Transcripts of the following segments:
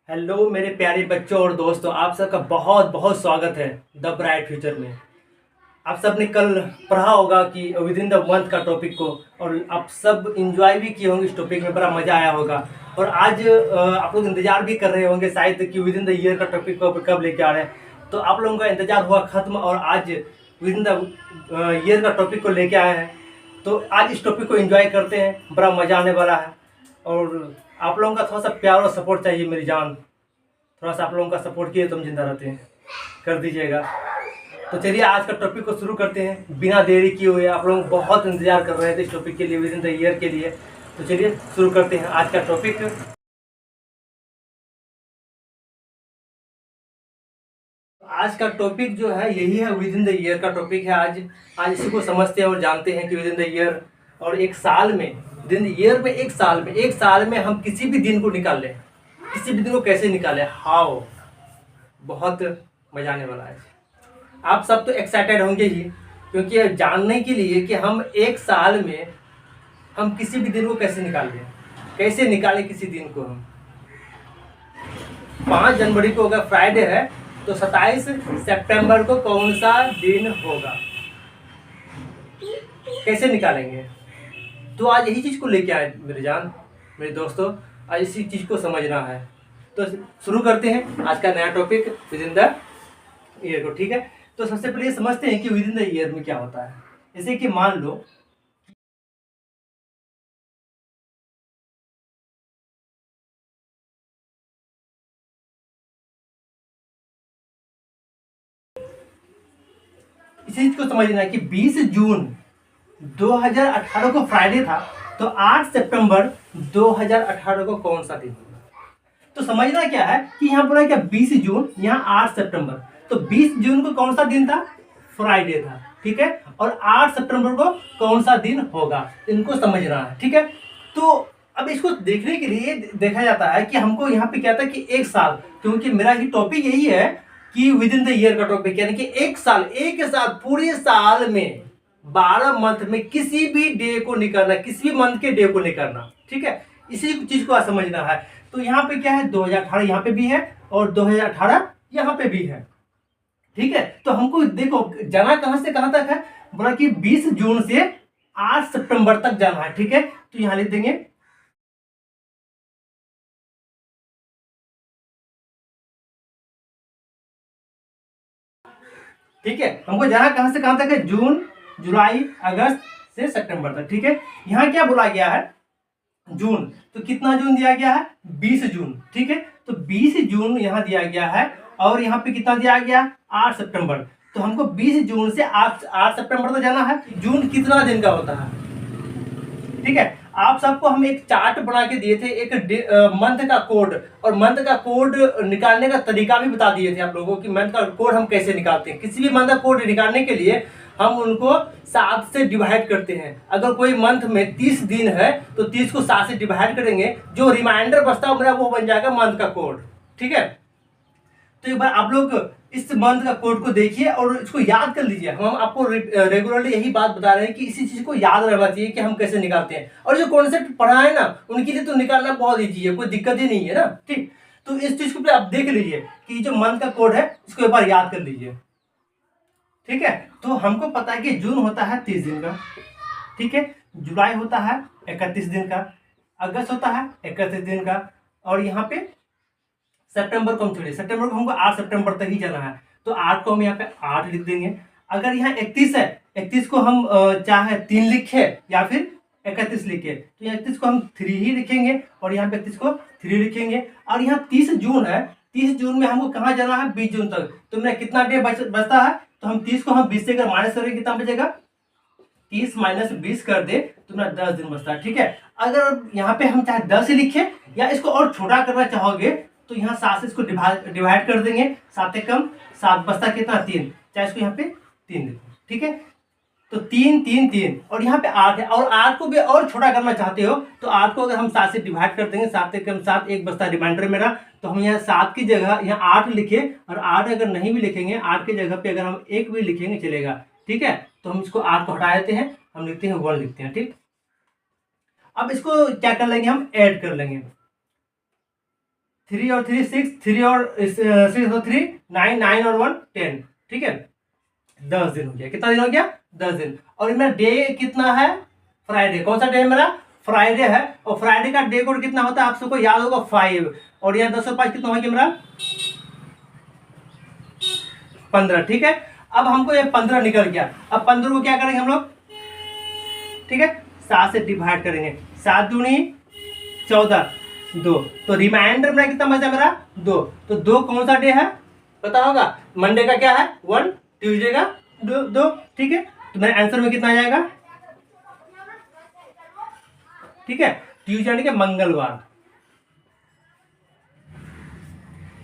Hello मेरे प्यारे बच्चों और दोस्तों, आप सबका बहुत बहुत स्वागत है द ब्राइट फ्यूचर में। आप सब ने कल पढ़ा होगा कि विद इन द मंथ का टॉपिक को, और आप सब इंजॉय भी किए होंगे। इस टॉपिक में बड़ा मज़ा आया होगा। और आज आप लोग इंतजार भी कर रहे होंगे शायद कि विद इन द ईयर का टॉपिक को कब लेके आ रहे हैं। तो आप लोगों का इंतजार हुआ ख़त्म और आज विद इन द ईयर का टॉपिक को लेके आए हैं। तो आज इस टॉपिक को एंजॉय करते हैं, बड़ा मज़ा आने वाला है। और आप लोगों का थोड़ा सा प्यार और सपोर्ट चाहिए मेरी जान। थोड़ा सा आप लोगों का सपोर्ट किए तो हम जिंदा रहते हैं, कर दीजिएगा। तो चलिए आज का टॉपिक को शुरू करते हैं बिना देरी किए हुए। आप लोग बहुत इंतजार कर रहे थे इस टॉपिक के लिए, विद इन द ईयर के लिए। तो चलिए शुरू करते हैं आज का टॉपिक। आज का टॉपिक जो है यही है, विद इन द ईयर का टॉपिक है आज। आज इसी को समझते हैं और जानते हैं कि विद इन द ईयर और एक साल में, विद इन द ईयर में एक साल में हम किसी भी दिन को निकाल लें। किसी भी दिन को कैसे निकालें, हाउ, बहुत मजा आने वाला है। आप सब तो एक्साइटेड होंगे ही, क्योंकि जानने के लिए कि हम एक साल में हम किसी भी दिन को कैसे निकाल दें, कैसे निकालें किसी दिन को। हम 5 जनवरी को अगर फ्राइडे है तो 27 सितंबर को कौन सा दिन होगा, कैसे निकालेंगे। तो आज यही चीज़ को लेके आए मेरे जान, मेरे दोस्तों। आज इसी चीज़ को समझना है। तो शुरू करते हैं आज का नया topic with in the year को। ठीक है, तो सबसे पहले समझते हैं कि विद इन द ईयर में क्या होता है। जैसे कि मान लो इसी चीज को समझना है कि 20 जून 2018 को फ्राइडे था, तो 8 सितंबर 2018 को कौन सा दिन होगा। तो समझना क्या है कि यहाँ बोला क्या 20 जून, यहाँ 8 सितंबर। तो 20 जून को कौन सा दिन था, फ्राइडे था। ठीक है, और 8 सितंबर को कौन सा दिन होगा, इनको समझना है। ठीक है, तो अब इसको देखने के लिए देखा जाता है कि हमको यहाँ पे क्या था कि एक साल, क्योंकि मेरा ही टॉपिक यही है कि विद इन द ईयर का टॉपिक, यानी कि एक साल पूरे साल में 12 मंथ में किसी भी डे को निकालना, किसी भी मंथ के डे को निकालना। ठीक है, इसी चीज को समझना है। तो यहाँ पे क्या है, 2018 यहाँ पे भी है और 2018 यहाँ पे भी है। ठीक है, तो हमको देखो जाना कहां से कहां तक है, बोला कि 20 जून से 8 सितंबर तक जाना है। ठीक है, तो यहां लिख देंगे ठीक है, हमको जाना कहां से कहां तक है, जून, जुलाई, अगस्त से सितंबर तक। ठीक है, यहाँ क्या बोला गया है, जून। तो कितना जून दिया गया है, 20 जून। ठीक है, तो 20 जून यहाँ दिया गया है और यहाँ पे कितना दिया गया, 8 सितंबर। तो हमको 20 जून से 8 सितंबर तक जाना है। जून कितना दिन का होता है, ठीक है। आप सबको हम एक चार्ट बना के दिए थे, एक मंथ का कोड, और मंथ का कोड निकालने का तरीका भी बता दिए थे आप लोगों की मंथ का कोड हम कैसे निकालते हैं। किसी भी मंथ का कोड निकालने के लिए हम उनको 7 से डिवाइड करते हैं। अगर कोई मंथ में 30 दिन है तो 30 को 7 से डिवाइड करेंगे, जो रिमाइंडर बचता है वो बन जाएगा मंथ का कोड। ठीक है, तो एक बार आप लोग इस मंथ का कोड को देखिए और इसको याद कर लीजिए। हम आपको रेगुलरली यही बात बता रहे हैं कि इसी चीज को याद रखना चाहिए कि हम कैसे निकालते हैं। और जो कॉन्सेप्ट पढ़ा है ना, उनके लिए तो निकालना बहुत ईजी है, कोई दिक्कत ही नहीं है ना। ठीक, तो इस चीज को आप देख लीजिए कि जो मंथ का कोड है इसको एक बार याद कर लीजिए। ठीक है, तो हमको पता है कि जून होता है 30 दिन का। ठीक है, जुलाई होता है 31 दिन का, अगस्त होता है 31 दिन का, और यहाँ पे सितंबर को हम छोड़िए, सितंबर को हमको 8 सितंबर तक ही जाना है। तो 8 को हम यहाँ पे 8 लिख देंगे। अगर यहाँ 31 है, 31 को हम चाहे 3 लिखे या फिर 31 लिखे, तो यहाँ 31 को हम 3 ही लिखेंगे और यहाँ पे 31 को 3 लिखेंगे। और यहाँ 30 जून है, 30 जून में हमको कहाँ जाना है, 20 जून तक। तो मेरा कितना डे बचता है, तो हम 30 को हम 20 से अगर माइनस करेंगे कितना बचेगा, 30 माइनस 20 कर दे तो मेरा 10 दिन बचता है। ठीक है, अगर यहाँ पे हम चाहे 10 ही लिखे या इसको और छोटा करना चाहोगे तो यहाँ 7 से इसको डिवाइड कर देंगे। 7 कम 7 बचता कितना, 3, चाहे इसको यहाँ पे 3 देखो। ठीक है, तो 3 3 3 और यहाँ पे 8 है, और 8 को भी और छोटा करना चाहते हो तो 8 को अगर हम 7 से डिवाइड कर देंगे, 7 कम 7, 1 बचता रिमाइंडर मेरा। तो हम यहाँ 7 की जगह यहाँ 8 लिखे, और 8 अगर नहीं भी लिखेंगे, 8 की जगह पे अगर हम 1 भी लिखेंगे चलेगा। ठीक है, तो हम इसको 8 को हटा देते हैं, हम लिखते हैं 1 लिखते हैं। ठीक, अब इसको क्या कर लेंगे, हम ऐड कर लेंगे। 3 और 3 6, 3 और 6 और 3 9, 9 और 1 10, ठीक है। 10 दिन हो गया। कितना दिन हो गया? 10 दिन। और मेरा डे कितना है? फ्राइडे। कौन सा डे है मेरा? फ्राइडे है। और फ्राइडे का डे कोड कितना होता है आप सबको याद होगा? 5। और यहाँ 10 और 5 कितना हो गया मेरा? 15, ठीक है। अब हमको ये 15 निकल गया। अब 15 को क्या करेंगे हम लोग? ठीक है, 7 से डिवाइड करेंगे। 7 दूनी 14, 2। तो रिमाइंडर में कितना बचा मेरा? 2। तो 2 कौन सा डे है पता होगा? मंडे का क्या है? 1, ट्यूसडे का 2, ठीक है। तो मेरे आंसर में कितना आ जाएगा? ठीक है, ट्यूसडे यानी कि मंगलवार।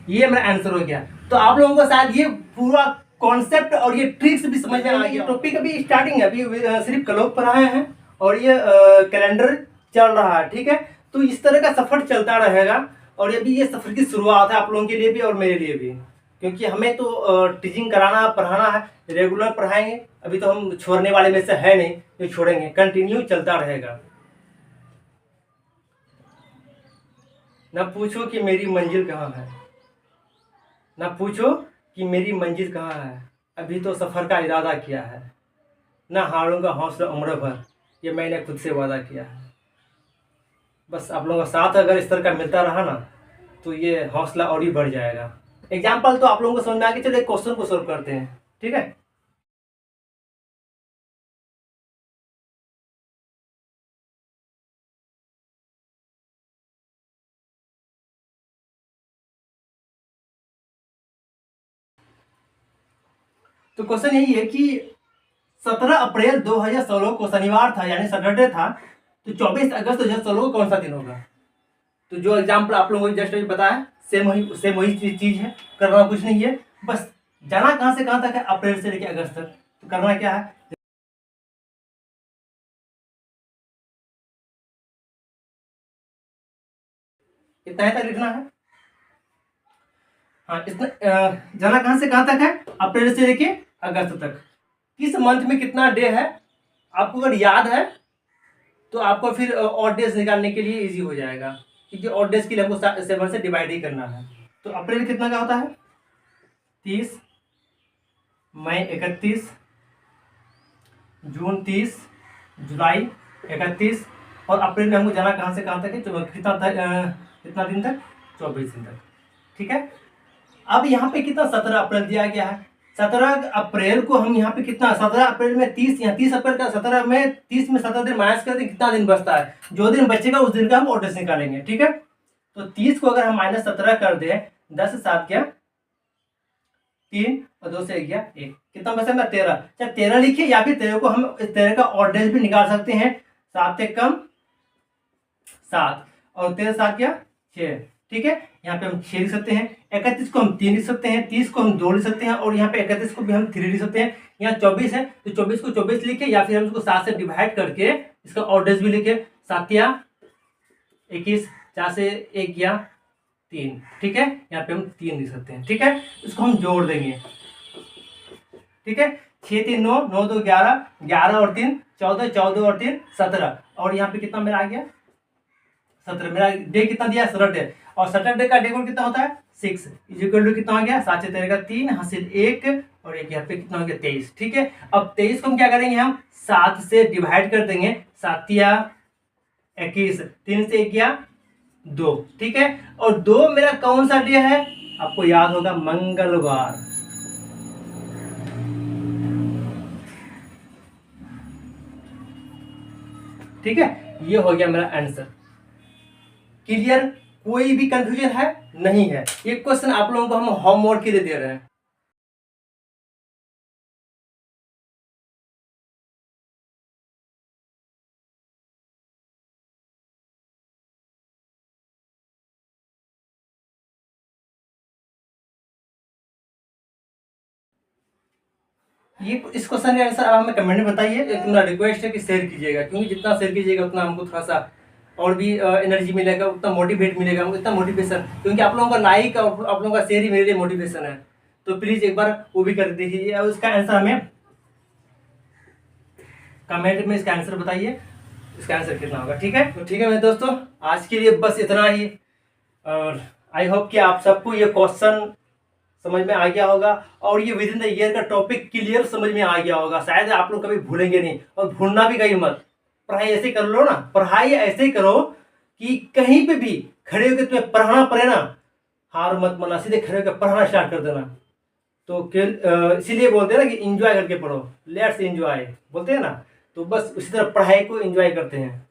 ये मेरा आंसर हो गया। तो आप लोगों को शायद ये पूरा कॉन्सेप्ट और ये ट्रिक्स भी समझ में आ गया। टॉपिक अभी स्टार्टिंग है, अभी सिर्फ क्लोक पढ़ाए हैं और ये कैलेंडर चल रहा है, ठीक है। तो इस तरह का सफर चलता रहेगा और अभी ये सफर की शुरुआत है आप लोगों के लिए भी और मेरे लिए भी, क्योंकि हमें तो टीचिंग कराना पढ़ाना है, रेगुलर पढ़ाएंगे। अभी तो हम छोड़ने वाले में से है नहीं जो छोड़ेंगे, कंटिन्यू चलता रहेगा। ना पूछो कि मेरी मंजिल कहाँ है, ना पूछो कि मेरी मंजिल कहाँ है, अभी तो सफ़र का इरादा किया है, ना हारूंगा हौसला उम्र भर, ये मैंने खुद से वादा किया है। बस आप लोगों का साथ अगर इस तरह का मिलता रहा ना तो ये हौसला और भी बढ़ जाएगा। एग्जाम्पल तो आप लोगों को समझ में आ गया। चलो एक क्वेश्चन को सोल्व करते हैं, ठीक है। तो क्वेश्चन यही है कि 17 अप्रैल 2016 को शनिवार था, यानी सैटरडे था। तो 24 अगस्त 2016 को कौन सा दिन होगा? तो जो एग्जाम्पल आप लोगों को जस्ट अभी बताया सेम वही चीज है, करना कुछ नहीं है। बस जाना कहाँ से कहाँ तक है? अप्रैल से लेकर अगस्त तक। तो करना क्या है? इतना ही तक लिखना है। हाँ, इतना जाना कहाँ से कहाँ तक है? अप्रैल से लेके अगस्त तक। किस मंथ में कितना डे है आपको अगर याद है तो आपको फिर ऑड डेज निकालने के लिए इजी हो जाएगा, क्योंकि ऑड डेज के लिए हमको 7 से डिवाइड ही करना है। तो अप्रैल कितना का होता है? 30, मई 31, जून 30, जुलाई 31। और अप्रैल में हमको जाना कहाँ से कहाँ तक है? कितना दिन तक? 24 दिन तक, ठीक है। अब यहाँ पे कितना 17 अप्रैल दिया गया है। 17 अप्रैल को हम यहाँ पे कितना, 17 अप्रैल में 30, यहाँ 30 अप्रैल का 17 में 30 में 17 दिन माइनस करते कितना दिन बचता है? जो दिन बचेगा उस दिन का हम ऑर्डर निकालेंगे, ठीक है। तो 30 को अगर हम -17 कर दे, 10 7 गया 3 और 2 से गया 1, कितना बचेगा? 13। चाहे 13 लिखिए या फिर 13 को हम 13 का ऑर्डर भी निकाल सकते हैं। 7 से कम 7 और 13 7 गया 6, ठीक है। यहाँ पे हम 6 लिख सकते हैं। 31 को हम 3 लिख सकते हैं। 30 को हम 2 लिख सकते हैं और यहाँ पे 31 को भी हम 3 लिख सकते हैं। यहाँ 24 है तो 24 को 24 लिखे या फिर हम इसको 7 से डिवाइड करके इसका ऑर्डर्स भी लिखे। 7 या 21, 4 से 1 गया 3, ठीक है। यहाँ पे हम 3 लिख सकते हैं, ठीक है। इसको हम जोड़ देंगे, ठीक है। 6 3 9, 9 2 11, 11 और 3 14, 14 और 3 17। और यहाँ पे कितना मेरा आ गया? 17। मेरा डे कितना दिया? सैटरडे। और सैटरडे का डे कोड कितना होता है? 6 इक्वल टू कितना हो गया? 7 से 13 का 3, यहाँ से 1 और 1 यहाँ पे कितना हो गया? 23, ठीक है। अब 23 को हम क्या करेंगे? हम 7 से डिवाइड कर देंगे। 7 या 21, 3 से 1 गया 2, ठीक है। और 2 मेरा कौन सा डे है? आपको याद होगा, मंगलवार। ठीक है, ये हो गया मेरा आंसर। क्लियर? कोई भी कंफ्यूजन है? नहीं है। ये क्वेश्चन आप लोगों को हम होमवर्क के लिए दे रहे हैं। इस क्वेश्चन का आंसर आप हमें कमेंट में बताइए। एक मेरा रिक्वेस्ट है कि शेयर कीजिएगा, क्योंकि जितना शेयर कीजिएगा उतना हमको थोड़ा सा और भी एनर्जी मिलेगा, उतना मोटिवेट मिलेगा हमको, इतना मोटिवेशन, क्योंकि आप लोगों का लाइक और आप लोगों का शेयर ही मेरे लिए मोटिवेशन है। तो प्लीज एक बार वो भी कर दीजिए और उसका आंसर हमें कमेंट में इसका आंसर बताइए, इसका आंसर कितना होगा, ठीक है। तो ठीक है मेरे दोस्तों, आज के लिए बस इतना ही। और आई होप कि आप सबको ये क्वेश्चन समझ में आ गया होगा और ये विद इन द ईयर का टॉपिक क्लियर समझ में आ गया होगा। शायद आप लोग कभी भूलेंगे नहीं और भूलना भी कहीं मत। पढ़ाई ऐसे कर लो ना, पढ़ाई ऐसे करो कि कहीं पे भी खड़े होकर तुम्हें पढ़ना पड़े ना, हार मत मानना, सीधे खड़े होकर पढ़ना स्टार्ट कर देना। तो इसीलिए बोलते हैं ना कि एंजॉय करके पढ़ो, लेट्स एंजॉय बोलते हैं ना, तो बस उसी तरह पढ़ाई को एंजॉय करते हैं।